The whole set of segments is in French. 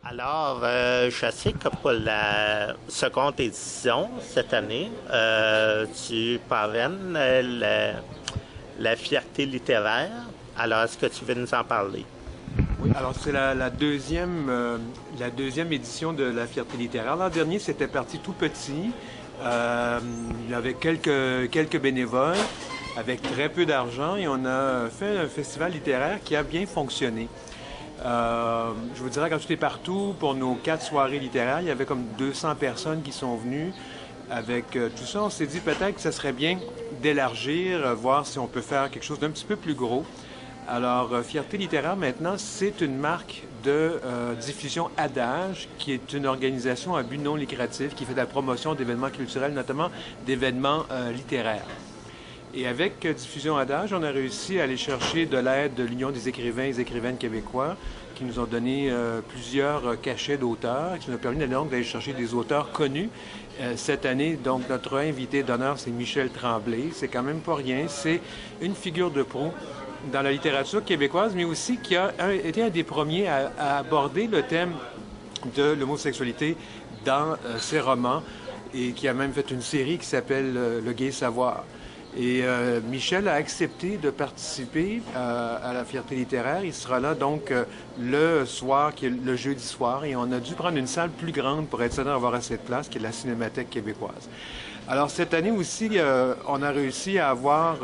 Alors, je sais que pour la seconde édition cette année, tu parraines la fierté littéraire. Alors, est-ce que tu veux nous en parler? Oui, alors c'est la deuxième édition de la Fierté littéraire. L'an dernier, c'était parti tout petit. Il y avait quelques bénévoles avec très peu d'argent et on a fait un festival littéraire qui a bien fonctionné. Je vous dirais, quand j'étais partout, pour nos 4 soirées littéraires, il y avait comme 200 personnes qui sont venues. Avec tout ça, on s'est dit peut-être que ça serait bien d'élargir, voir si on peut faire quelque chose d'un petit peu plus gros. Alors, Fierté littéraire, maintenant, c'est une marque de diffusion Adage, qui est une organisation à but non lucratif qui fait de la promotion d'événements culturels, notamment d'événements littéraires. Et avec Diffusion Adage, on a réussi à aller chercher de l'aide de l'Union des écrivains et écrivaines québécois, qui nous ont donné plusieurs cachets d'auteurs, qui nous a permis d'aller chercher des auteurs connus. Cette année, donc, notre invité d'honneur, c'est Michel Tremblay. C'est quand même pas rien. C'est une figure de proue dans la littérature québécoise, mais aussi qui a été un des premiers à aborder le thème de l'homosexualité dans ses romans et qui a même fait une série qui s'appelle Le Gai Savoir. Et Michel a accepté de participer à la Fierté littéraire. Il sera là donc le soir, qui est le jeudi soir, et on a dû prendre une salle plus grande pour être certain d'avoir assez de place, qui est la Cinémathèque québécoise. Alors cette année aussi, on a réussi à avoir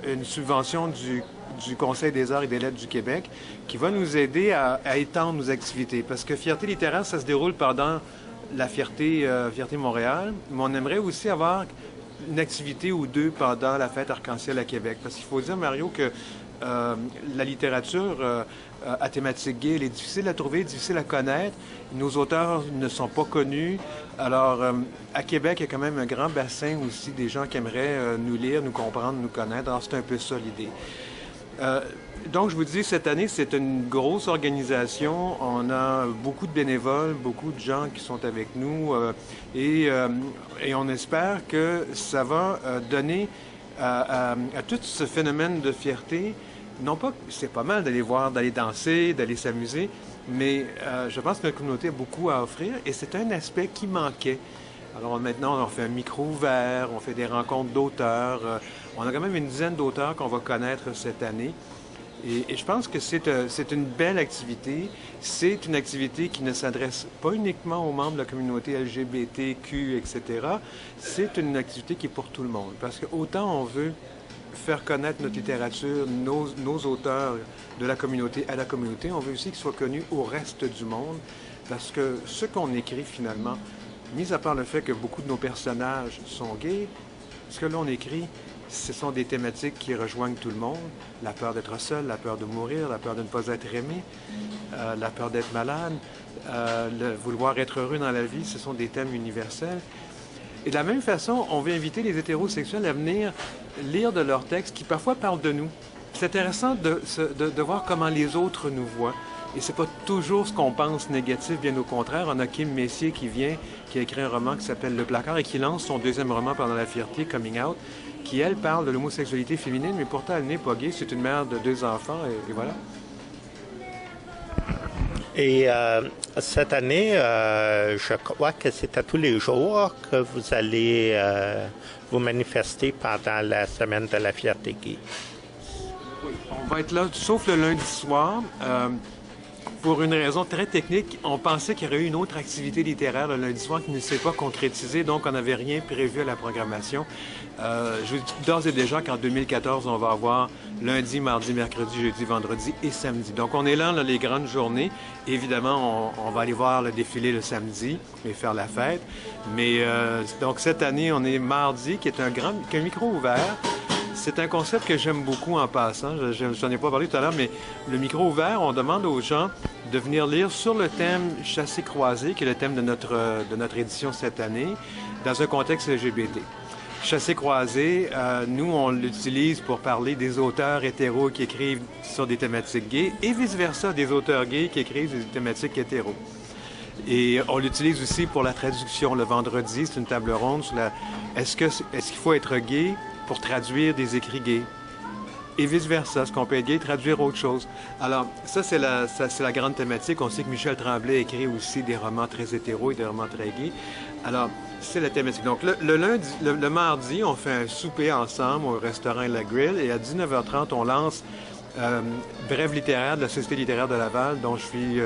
une subvention du Conseil des arts et des lettres du Québec qui va nous aider à étendre nos activités. Parce que Fierté littéraire, ça se déroule pendant la Fierté Montréal, mais on aimerait aussi avoir une activité ou deux pendant la fête Arc-en-Ciel à Québec. Parce qu'il faut dire, Mario, que la littérature à thématique gay, elle est difficile à trouver, difficile à connaître. Nos auteurs ne sont pas connus. Alors, à Québec, il y a quand même un grand bassin aussi des gens qui aimeraient nous lire, nous comprendre, nous connaître. Alors, c'est un peu ça l'idée. Donc, je vous dis, cette année, c'est une grosse organisation. On a beaucoup de bénévoles, beaucoup de gens qui sont avec nous et on espère que ça va donner à tout ce phénomène de fierté. Non pas que c'est pas mal d'aller voir, d'aller danser, d'aller s'amuser, mais je pense que notre communauté a beaucoup à offrir et c'est un aspect qui manquait. Alors maintenant, on fait un micro ouvert, on fait des rencontres d'auteurs. On a quand même une dizaine d'auteurs qu'on va connaître cette année. Et je pense que c'est une belle activité. C'est une activité qui ne s'adresse pas uniquement aux membres de la communauté LGBTQ, etc. C'est une activité qui est pour tout le monde. Parce que autant on veut faire connaître notre littérature, nos auteurs de la communauté à la communauté, on veut aussi qu'ils soient connus au reste du monde. Parce que ce qu'on écrit finalement, mis à part le fait que beaucoup de nos personnages sont gays, ce que l'on écrit, ce sont des thématiques qui rejoignent tout le monde. La peur d'être seul, la peur de mourir, la peur de ne pas être aimé, la peur d'être malade, le vouloir être heureux dans la vie, ce sont des thèmes universels. Et de la même façon, on veut inviter les hétérosexuels à venir lire de leurs textes qui parfois parlent de nous. C'est intéressant de voir comment les autres nous voient. Et c'est pas toujours ce qu'on pense négatif, bien au contraire. On a Kim Messier qui vient, qui a écrit un roman qui s'appelle Le Placard et qui lance son deuxième roman pendant la fierté, Coming Out, qui, elle, parle de l'homosexualité féminine, mais pourtant, elle n'est pas gay. C'est une mère de 2 enfants, et voilà. Et cette année, je crois que c'est à tous les jours que vous allez vous manifester pendant la semaine de la fierté gay. Oui, on va être là, sauf le lundi soir. Pour une raison très technique, on pensait qu'il y aurait eu une autre activité littéraire le lundi soir qui ne s'est pas concrétisée, donc on n'avait rien prévu à la programmation. Je vous dis d'ores et déjà qu'en 2014, on va avoir lundi, mardi, mercredi, jeudi, vendredi et samedi. Donc on est là, les grandes journées. Évidemment, on va aller voir le défilé le samedi et faire la fête. Mais donc cette année, on est mardi, qui est un micro ouvert. C'est un concept que j'aime beaucoup en passant. Je n'en ai pas parlé tout à l'heure, mais le micro ouvert, on demande aux gens de venir lire sur le thème Chassé-croisé, qui est le thème de notre édition cette année, dans un contexte LGBT. Chassé-croisé, nous, on l'utilise pour parler des auteurs hétéros qui écrivent sur des thématiques gays et vice-versa, des auteurs gays qui écrivent des thématiques hétéros. Et on l'utilise aussi pour la traduction. Le vendredi, c'est une table ronde sur est-ce qu'il faut être gay pour traduire des écrits gays? et vice-versa. Est-ce qu'on peut être gay et traduire autre chose? Alors, ça, c'est la grande thématique. On sait que Michel Tremblay écrit aussi des romans très hétéros et des romans très gays. Alors, c'est la thématique. Donc, le mardi, on fait un souper ensemble au restaurant La Grille et à 19h30, on lance Brève littéraire de la Société littéraire de Laval, dont je suis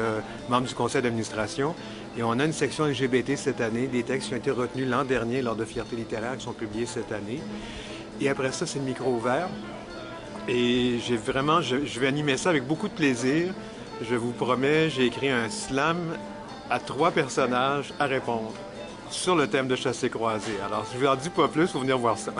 membre du conseil d'administration. Et on a une section LGBT cette année, des textes qui ont été retenus l'an dernier lors de Fierté littéraire qui sont publiés cette année. Et après ça, c'est le micro ouvert. Et je vais animer ça avec beaucoup de plaisir. Je vous promets, j'ai écrit un slam à 3 personnages à répondre sur le thème de Chassé-Croisé. Alors, je vous en dis pas plus, il faut venir voir ça.